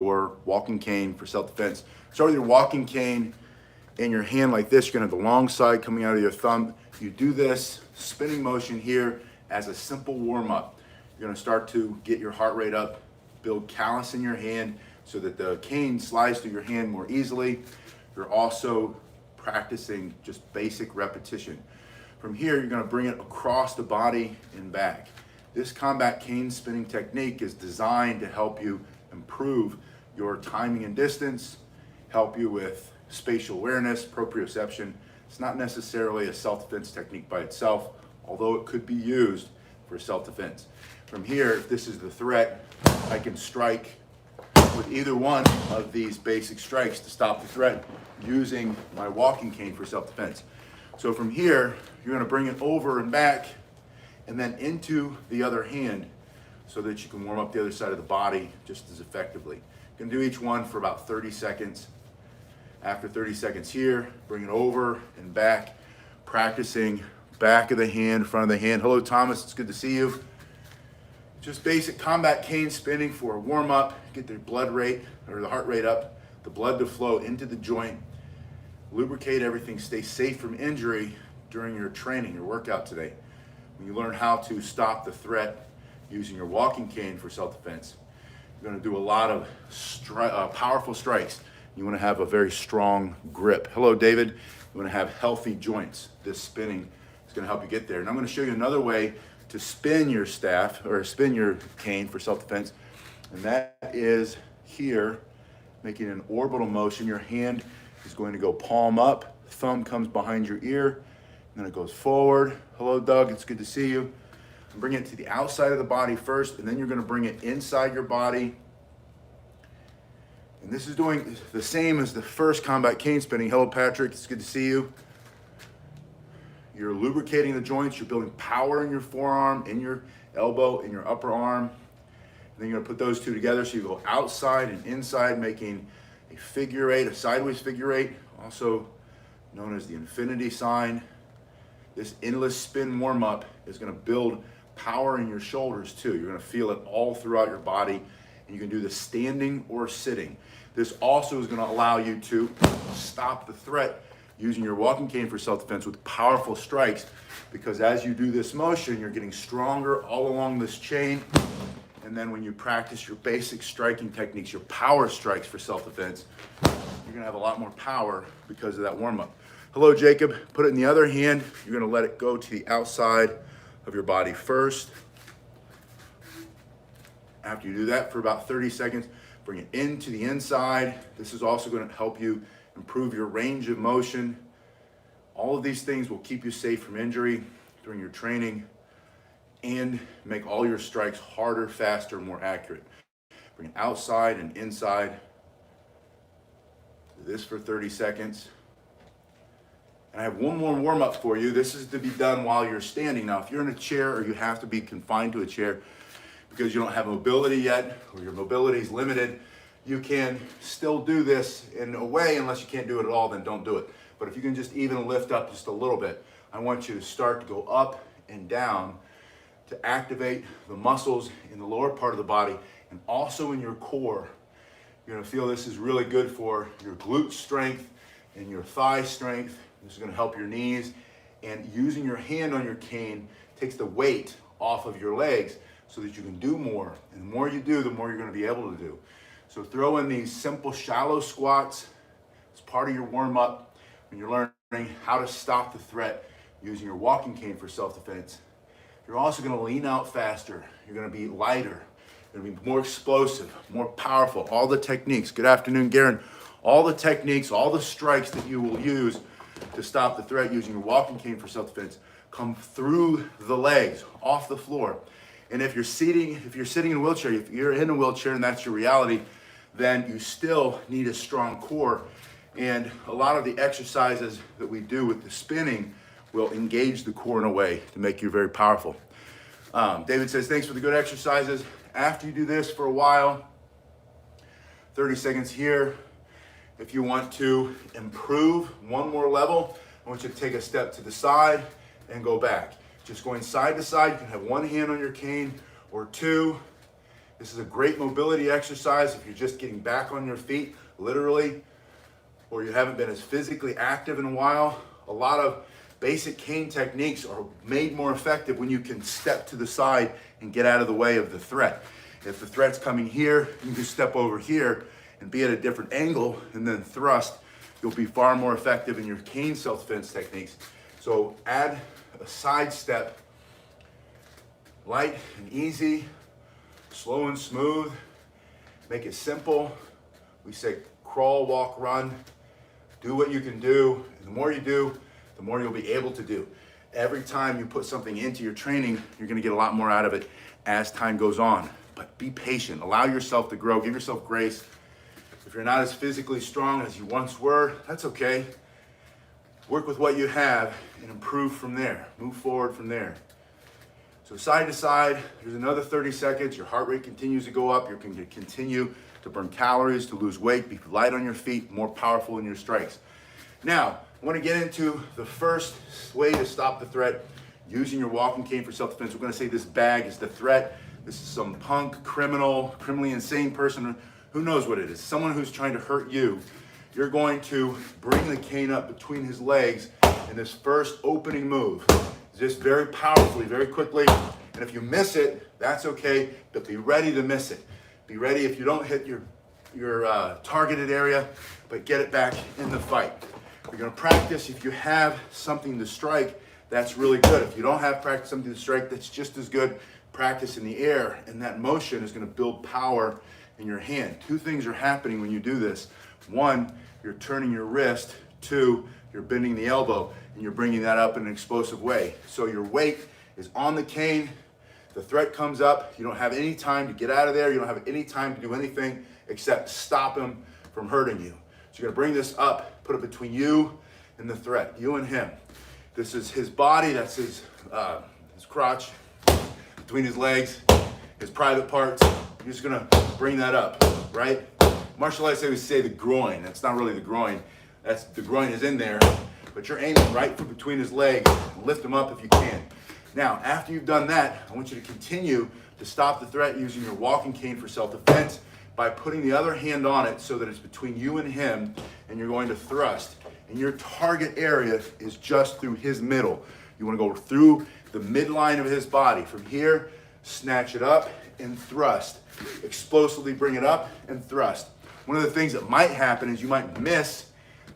your walking cane for self-defense. Start with your walking cane in your hand like this. You're gonna have the long side coming out of your thumb. You do this spinning motion here as a simple warm-up. You're gonna start to get your heart rate up, build callus in your hand so that the cane slides through your hand more easily. You're also practicing just basic repetition. From here, you're gonna bring it across the body and back. This combat cane spinning technique is designed to help you improve your timing and distance, help you with spatial awareness, proprioception. It's not necessarily a self-defense technique by itself, although it could be used for self-defense. From here, if this is the threat, I can strike with either one of these basic strikes to stop the threat using my walking cane for self-defense. So from here, you're gonna bring it over and back and then into the other hand so that you can warm up the other side of the body just as effectively. You can do each one for about 30 seconds. After 30 seconds here, bring it over and back, practicing back of the hand, front of the hand. Hello, Thomas, it's good to see you. Just basic combat cane spinning for a warm up, get the blood rate or the heart rate up, the blood to flow into the joint, lubricate everything, stay safe from injury during your training, your workout today. When you learn how to stop the threat using your walking cane for self-defense, you're gonna do a lot of powerful strikes. You wanna have a very strong grip. Hello, David. You wanna have healthy joints. This spinning is gonna help you get there. And I'm gonna show you another way to spin your staff or spin your cane for self-defense. And that is here, making an orbital motion. Your hand is going to go palm up, thumb comes behind your ear, and then it goes forward. Hello, Doug, it's good to see you. And bring it to the outside of the body first, and then you're gonna bring it inside your body. And this is doing the same as the first combat cane spinning. Hello, Patrick, it's good to see you. You're lubricating the joints, you're building power in your forearm, in your elbow, in your upper arm. And then you're gonna put those two together so you go outside and inside, making a figure eight, a sideways figure eight, also known as the infinity sign. This endless spin warm-up is gonna build power in your shoulders too. You're gonna feel it all throughout your body, and you can do this standing or sitting. This also is gonna allow you to stop the threat using your walking cane for self-defense with powerful strikes, because as you do this motion, you're getting stronger all along this chain. And then when you practice your basic striking techniques, your power strikes for self-defense, you're gonna have a lot more power because of that warm-up. Hello, Jacob. Put it in the other hand. You're gonna let it go to the outside of your body first. After you do that for about 30 seconds, bring it into the inside. This is also gonna help you improve your range of motion. All of these things will keep you safe from injury during your training and make all your strikes harder, faster, more accurate. Bring it outside and inside. Do this for 30 seconds. And I have one more warm up for you. This is to be done while you're standing. Now, if you're in a chair or you have to be confined to a chair because you don't have mobility yet or your mobility is limited, you can still do this in a way. Unless you can't do it at all, then don't do it. But if you can just even lift up just a little bit, I want you to start to go up and down to activate the muscles in the lower part of the body and also in your core. You're gonna feel this is really good for your glute strength and your thigh strength. This is gonna help your knees, and using your hand on your cane takes the weight off of your legs so that you can do more. And the more you do, the more you're gonna be able to do. So throw in these simple shallow squats as part of your warm up when you're learning how to stop the threat using your walking cane for self-defense. You're also gonna lean out faster. You're gonna be lighter. You're gonna be more explosive, more powerful. All the techniques, good afternoon, Garen. All the techniques, all the strikes that you will use to stop the threat using your walking cane for self-defense come through the legs, off the floor. And if you're sitting in a wheelchair, if you're in a wheelchair and that's your reality, then you still need a strong core. And a lot of the exercises that we do with the spinning will engage the core in a way to make you very powerful. David says, thanks for the good exercises. After you do this for a while, 30 seconds here. If you want to improve one more level, I want you to take a step to the side and go back. Just going side to side. You can have one hand on your cane or two. This is a great mobility exercise if you're just getting back on your feet, literally, or you haven't been as physically active in a while. A lot of basic cane techniques are made more effective when you can step to the side and get out of the way of the threat. If the threat's coming here, you can step over here and be at a different angle and then thrust. You'll be far more effective in your cane self-defense techniques. So add a side step, light and easy, slow and smooth. Make it simple. We say crawl, walk, run. Do what you can do. The more you do, the more you'll be able to do. Every time you put something into your training, you're gonna get a lot more out of it as time goes on. But be patient, allow yourself to grow, give yourself grace. If you're not as physically strong as you once were, that's okay. Work with what you have and improve from there. Move forward from there. So side to side, there's another 30 seconds. Your heart rate continues to go up. You're going to continue to burn calories, to lose weight, be light on your feet, more powerful in your strikes. Now, I want to get into the first way to stop the threat using your walking cane for self-defense. We're going to say this bag is the threat. This is some punk, criminally insane person. Who knows what it is? Someone who's trying to hurt you. You're going to bring the cane up between his legs in this first opening move. Just very powerfully, very quickly. And if you miss it, that's okay, but be ready to miss it. Be ready if you don't hit your targeted area, but get it back in the fight. You're gonna practice. If you have something to strike, that's really good. If you don't have something to strike, that's just as good. Practice in the air, and that motion is gonna build power in your hand. Two things are happening when you do this. One, you're turning your wrist. Two, you're bending the elbow, and you're bringing that up in an explosive way. So your weight is on the cane. The threat comes up. You don't have any time to get out of there. You don't have any time to do anything except stop him from hurting you. So you're gonna bring this up, put it between you and the threat, you and him. This is his body, that's his crotch, between his legs, his private parts. You're just gonna bring that up, right? Martial arts, they would say the groin. That's not really the groin. The groin is in there, but you're aiming right from between his legs. Lift him up if you can. Now, after you've done that, I want you to continue to stop the threat using your walking cane for self-defense by putting the other hand on it so that it's between you and him, and you're going to thrust. And your target area is just through his middle. You want to go through the midline of his body. From here, snatch it up and thrust. Explosively bring it up and thrust. One of the things that might happen is you might miss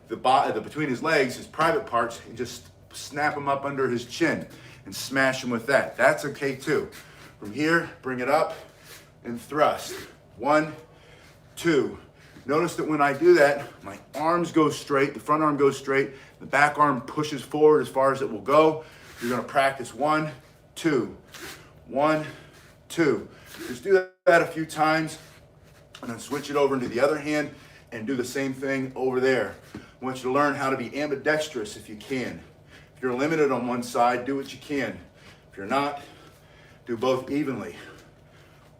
the between his legs, his private parts, and just snap him up under his chin and smash him with that. That's okay too. From here, bring it up and thrust. 1, 2. Notice that when I do that, my arms go straight, the front arm goes straight, the back arm pushes forward as far as it will go. You're gonna practice 1, 2, 1, 2. Just do that a few times and then switch it over into the other hand and do the same thing over there. I want you to learn how to be ambidextrous if you can. If you're limited on one side, do what you can. If you're not, do both evenly.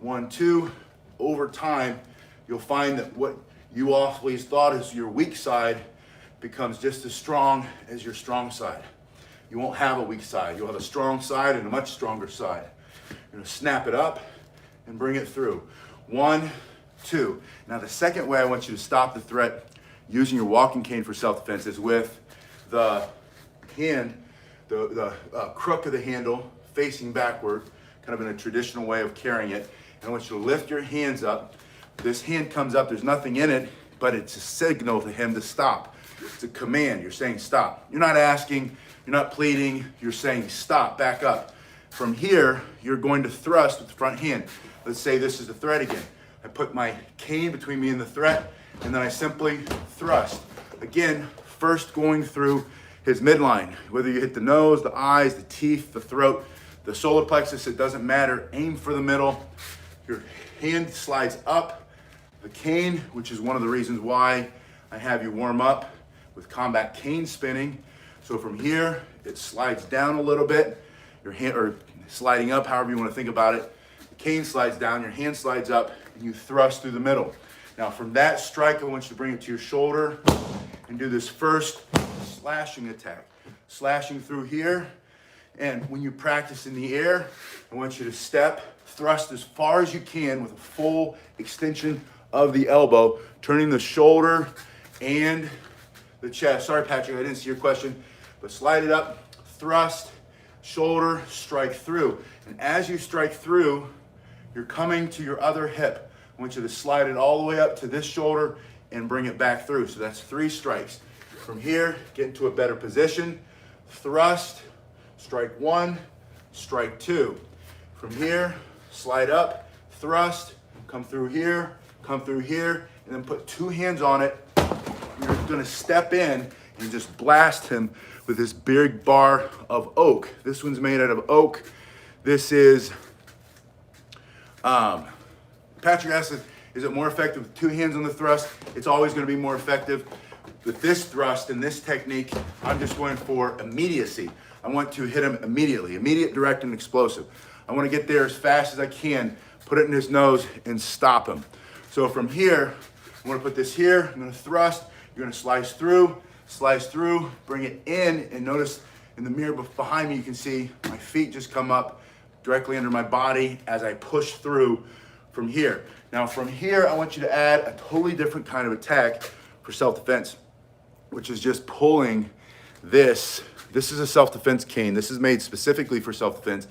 1, 2, over time, you'll find that what you always thought is your weak side becomes just as strong as your strong side. You won't have a weak side. You'll have a strong side and a much stronger side. You're gonna snap it up and bring it through. 1, 2. Now the second way I want you to stop the threat using your walking cane for self-defense is with the hand, the crook of the handle facing backward, kind of in a traditional way of carrying it. And I want you to lift your hands up. This hand comes up, there's nothing in it, but it's a signal to him to stop. It's a command, you're saying stop. You're not asking, you're not pleading, you're saying stop, back up. From here, you're going to thrust with the front hand. Let's say this is the threat again. I put my cane between me and the threat, and then I simply thrust. Again, first going through his midline. Whether you hit the nose, the eyes, the teeth, the throat, the solar plexus, it doesn't matter. Aim for the middle. Your hand slides up. The cane, which is one of the reasons why I have you warm up with combat cane spinning. So from here, it slides down a little bit. Your hand, or sliding up, however you want to think about it. The cane slides down, your hand slides up, and you thrust through the middle. Now from that strike, I want you to bring it to your shoulder and do this first slashing attack. Slashing through here, And when you practice in the air, I want you to step, thrust as far as you can with a full extension of the elbow, turning the shoulder and the chest. Sorry, Patrick, I didn't see your question, but slide it up, thrust, shoulder, strike through. And as you strike through, you're coming to your other hip. I want you to slide it all the way up to this shoulder and bring it back through. So that's 3 strikes. From here, get into a better position, thrust, strike 1, strike 2. From here, slide up, thrust, come through here, and then put 2 hands on it. You're gonna step in and just blast him with this big bar of oak. This one's made out of oak. This is, Patrick asked, is it more effective with 2 hands on the thrust? It's always gonna be more effective. With this thrust and this technique, I'm just going for immediacy. I want to hit him immediately, immediate, direct, and explosive. I want to get there as fast as I can, put it in his nose, and stop him. So from here, I'm going to put this here, I'm going to thrust, you're going to slice through, bring it in, and notice in the mirror behind me, you can see my feet just come up directly under my body as I push through from here. Now from here, I want you to add a totally different kind of attack for self-defense, which is just pulling this. This is a self-defense cane. This is made specifically for self-defense.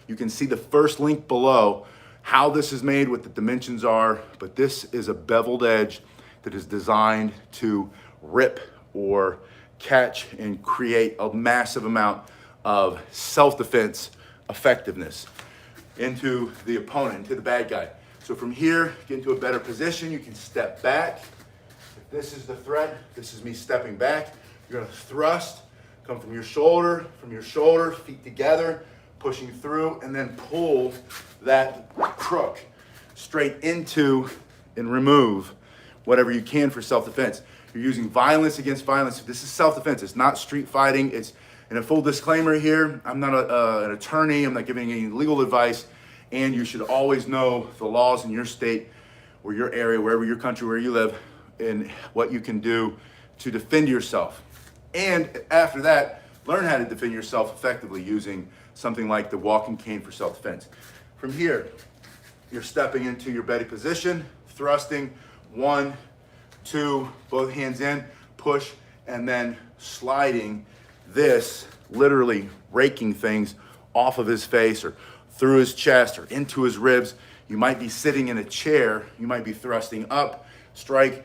You can see the first link below, how this is made, what the dimensions are, but this is a beveled edge that is designed to rip or catch and create a massive amount of self-defense effectiveness into the opponent, into the bad guy. So from here, get into a better position. You can step back. If this is the threat, this is me stepping back. You're gonna thrust, come from your shoulder, feet together, pushing through, and then pull that crook straight into and remove whatever you can for self-defense. You're using violence against violence. This is self-defense. It's not street fighting. It's, and a full disclaimer here, I'm not an attorney. I'm not giving any legal advice. And you should always know the laws in your state or your area, wherever your country, where you live, and what you can do to defend yourself. And after that, learn how to defend yourself effectively using something like the walking cane for self-defense. From here, you're stepping into your bedding position, thrusting, 1, 2, both hands in, push, and then sliding this, literally raking things off of his face or through his chest or into his ribs. You might be sitting in a chair, you might be thrusting up, strike,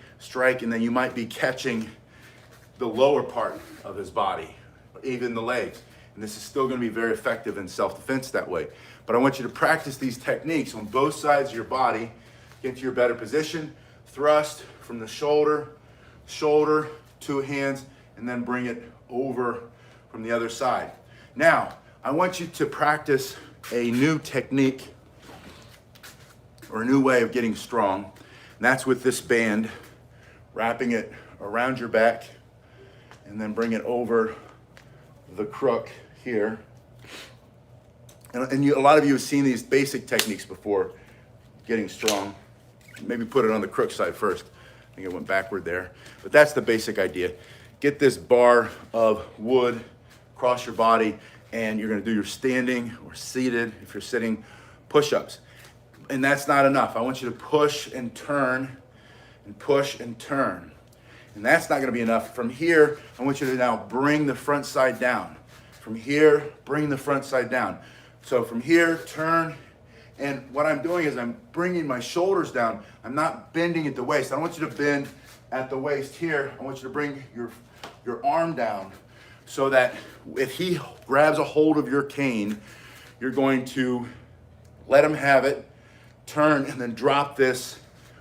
and then you might be catching the lower part of his body, even the legs. And this is still gonna be very effective in self-defense that way. But I want you to practice these techniques on both sides of your body. Get into your better position, thrust from the shoulder, 2 hands, and then bring it over from the other side. Now, I want you to practice a new technique or a new way of getting strong. And that's with this band, wrapping it around your back and then bring it over the crook here. And a lot of you have seen these basic techniques before getting strong. Maybe put it on the crook side first. I think it went backward there. But that's the basic idea. Get this bar of wood across your body, and you're gonna do your standing or seated, if you're sitting, push-ups. And that's not enough. I want you to push and turn and push and turn. And that's not gonna be enough. From here, I want you to now bring the front side down. From here, bring the front side down. So from here, turn, and what I'm doing is I'm bringing my shoulders down. I'm not bending at the waist. I don't want you to bend at the waist here. I want you to bring your arm down so that if he grabs a hold of your cane, you're going to let him have it, turn, and then drop this,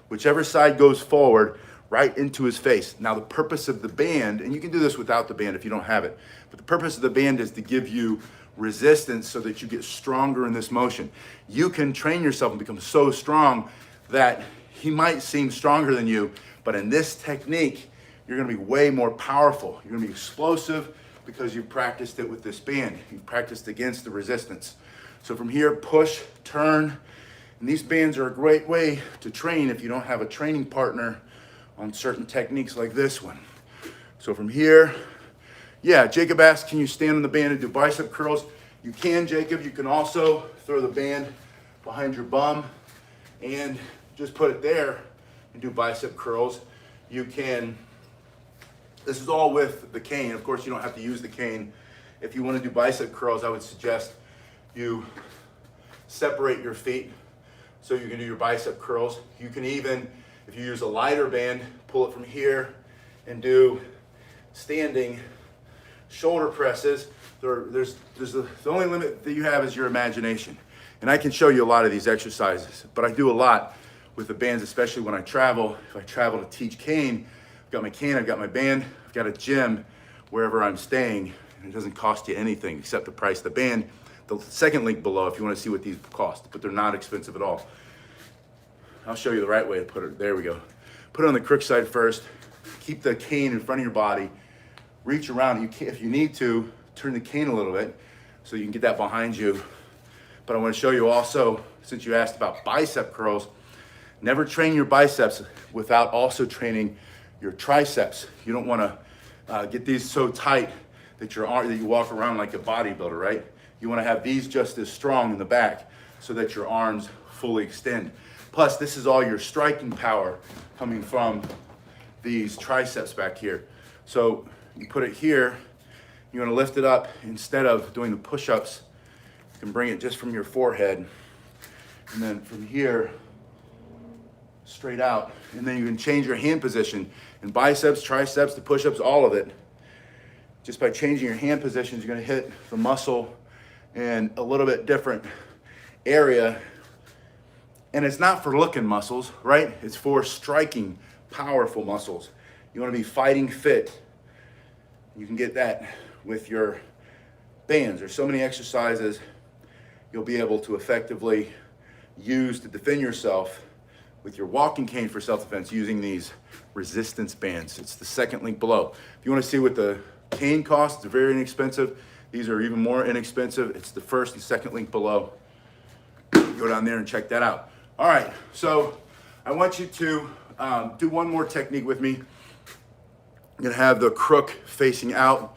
whichever side goes forward, right into his face. Now the purpose of the band, and you can do this without the band if you don't have it, but the purpose of the band is to give you resistance so that you get stronger in this motion. You can train yourself and become so strong that he might seem stronger than you, but in this technique, you're gonna be way more powerful. You're gonna be explosive because you've practiced it with this band. You've practiced against the resistance. So from here, push, turn, and these bands are a great way to train if you don't have a training partner on certain techniques like this one. So from here, yeah, Jacob asked, can you stand on the band and do bicep curls? You can, Jacob, you can also throw the band behind your bum and just put it there and do bicep curls. You can, this is all with the cane. Of course, you don't have to use the cane. If you want to do bicep curls, I would suggest you separate your feet so you can do your bicep curls. You can even, if you use a lighter band, pull it from here and do standing shoulder presses. The only limit that you have is your imagination. And I can show you a lot of these exercises, but I do a lot with the bands, especially when I travel. If I travel to teach cane, I've got my cane, I've got my band, I've got a gym wherever I'm staying, and it doesn't cost you anything except the price of the band. The second link below if you want to see what these cost, but they're not expensive at all. I'll show you the right way to put it. There we go. Put it on the crook side first. Keep the cane in front of your body. Reach around. If you need to, turn the cane a little bit so you can get that behind you. But I want to show you also, since you asked about bicep curls, never train your biceps without also training your triceps. You don't want to get these so tight that that you walk around like a bodybuilder, right? You want to have these just as strong in the back so that your arms fully extend. Plus, this is all your striking power coming from these triceps back here. So you put it here, you want to lift it up. Instead of doing the push-ups, you can bring it just from your forehead, and then from here, straight out. And then you can change your hand position. In biceps, triceps, the push-ups, all of it. Just by changing your hand positions, you're going to hit the muscle in a little bit different area. And it's not for looking muscles, right? It's for striking, powerful muscles. You want to be fighting fit. You can get that with your bands. There's so many exercises you'll be able to effectively use to defend yourself with your walking cane for self-defense using these resistance bands. It's the second link below. If you want to see what the cane costs, they're very inexpensive. These are even more inexpensive. It's the first and second link below. Go down there and check that out. All right, so I want you to do one more technique with me. I'm gonna have the crook facing out.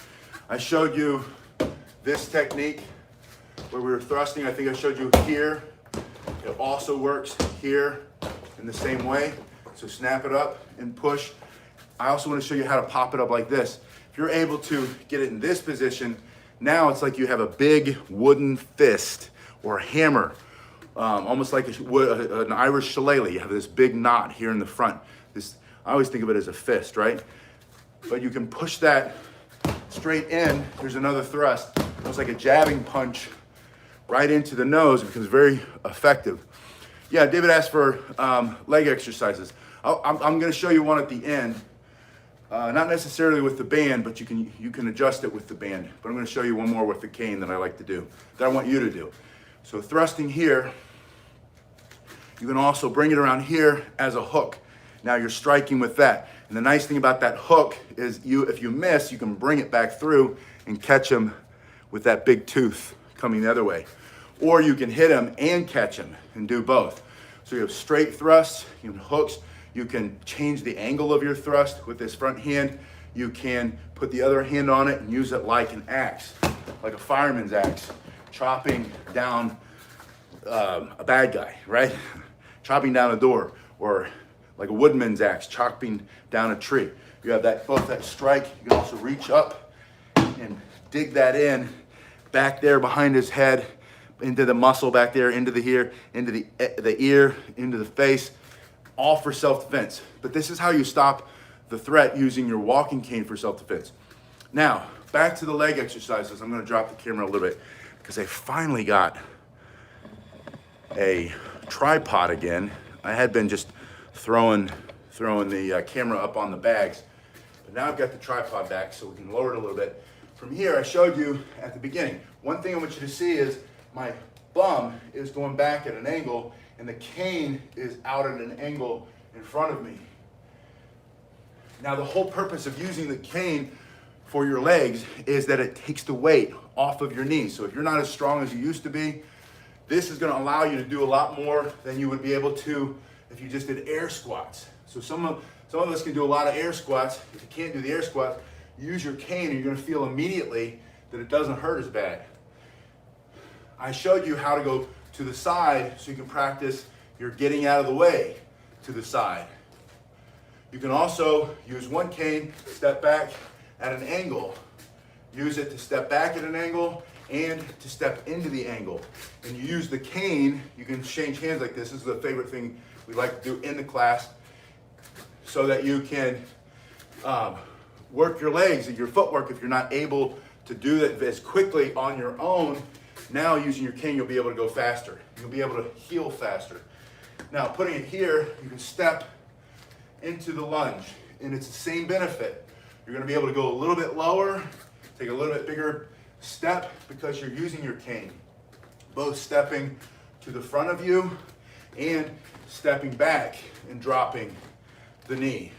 I showed you this technique where we were thrusting. I think I showed you here. It also works here in the same way. So snap it up and push. I also want to show you how to pop it up like this. If you're able to get it in this position, now it's like you have a big wooden fist or a hammer, almost like an Irish shillelagh. You have this big knot here in the front. I always think of it as a fist, right? But you can push that straight in. There's another thrust. It's like a jabbing punch right into the nose. It becomes very effective. Yeah, David asked for leg exercises. I'm going to show you one at the end. Not necessarily with the band, but you can adjust it with the band. But I'm going to show you one more with the cane that I like to do, that I want you to do. So thrusting here, you can also bring it around here as a hook. Now you're striking with that. And the nice thing about that hook is if you miss, you can bring it back through and catch him with that big tooth coming the other way. Or you can hit him and catch him and do both. So you have straight thrusts, you have hooks. You can change the angle of your thrust with this front hand. You can put the other hand on it and use it like an axe, like a fireman's axe, chopping down a bad guy, right? Chopping down a door, or like a woodman's axe, chopping down a tree. You have both that strike. You can also reach up and dig that in, back there behind his head, into the muscle back there, into the ear, into the ear, into the face, all for self-defense. But this is how you stop the threat using your walking cane for self-defense. Now, back to the leg exercises. I'm gonna drop the camera a little bit because I finally got a tripod again. I had been just throwing the camera up on the bags, but now I've got the tripod back so we can lower it a little bit. From here, I showed you at the beginning. One thing I want you to see is my bum is going back at an angle and the cane is out at an angle in front of me. Now the whole purpose of using the cane for your legs is that it takes the weight off of your knees. So if you're not as strong as you used to be, this is gonna allow you to do a lot more than you would be able to if you just did air squats. So some of us can do a lot of air squats. If you can't do the air squats, use your cane and you're gonna feel immediately that it doesn't hurt as bad. I showed you how to go to the side so you can practice your getting out of the way to the side. You can also use one cane, step back at an angle. Use it to step back at an angle and to step into the angle. And you use the cane, you can change hands like this. This is a favorite thing we like to do in the class so that you can work your legs and your footwork if you're not able to do that as quickly on your own. Now using your cane, you'll be able to go faster. You'll be able to heal faster. Now putting it here, you can step into the lunge, and it's the same benefit. You're gonna be able to go a little bit lower, take a little bit bigger step because you're using your cane. Both stepping to the front of you and stepping back and dropping the knee.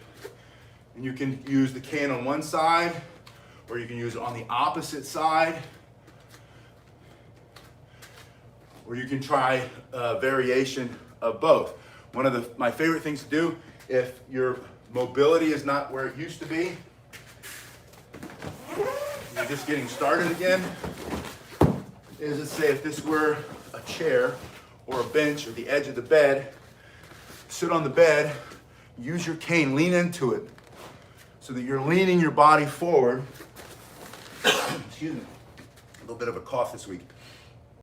And you can use the cane on one side, or you can use it on the opposite side, or you can try a variation of both. One of my favorite things to do, if your mobility is not where it used to be, you're just getting started again, is let's say if this were a chair or a bench or the edge of the bed, sit on the bed, use your cane, lean into it so that you're leaning your body forward. Excuse me, a little bit of a cough this week.